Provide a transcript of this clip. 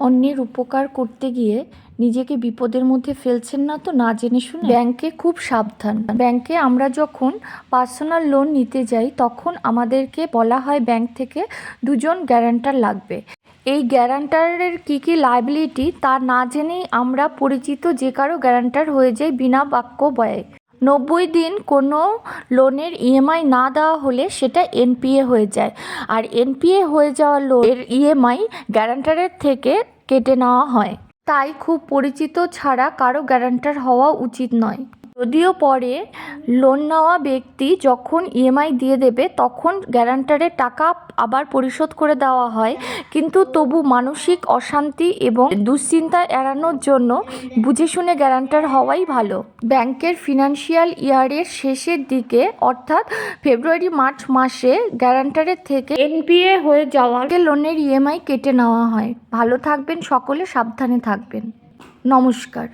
অন্যের উপকার করতে গিয়ে নিজেকে বিপদের মধ্যে ফেলছেন না তো, না জেনে শুনে? ব্যাংকে খুব সাবধান। ব্যাংকে আমরা যখন পার্সোনাল লোন নিতে যাই তখন আমাদেরকে বলা হয় ব্যাংক থেকে 2জন গ্যারান্টার লাগবে। এই গ্যারান্টারের কী কী লায়াবিলিটি তা না জেনেই আমরা পরিচিত যে কারো গ্যারান্টার হয়ে যাই বিনা বাক্য ব্যয়ে। 90 দিন কোনো লোনের ইএমআই না দেওয়া হলে সেটা এনপিএ হয়ে যায়, আর এনপিএ হয়ে যাওয়া লোনের ইএমআই গ্যারান্টারের থেকে কেটে নেওয়া হয়। তাই খুব পরিচিত ছাড়া কারো গ্যারান্টার হওয়া উচিত নয়। যদিও পরে লোন নেওয়া ব্যক্তি যখন ইএমআই দিয়ে দেবে তখন গ্যারান্টারের টাকা আবার পরিশোধ করে দেওয়া হয়, কিন্তু তবু মানসিক অশান্তি এবং দুশ্চিন্তা এড়ানোর জন্য বুঝে শুনে গ্যারান্টার হওয়াই ভালো। ব্যাংকের ফিনান্সিয়াল ইয়ারের শেষের দিকে অর্থাৎ ফেব্রুয়ারি-মার্চ মাসে গ্যারান্টারের থেকে এনপিএ হয়ে যাওয়া লোনের ইএমআই কেটে নেওয়া হয়। ভালো থাকবেন সকলে, সাবধানে থাকবেন। নমস্কার।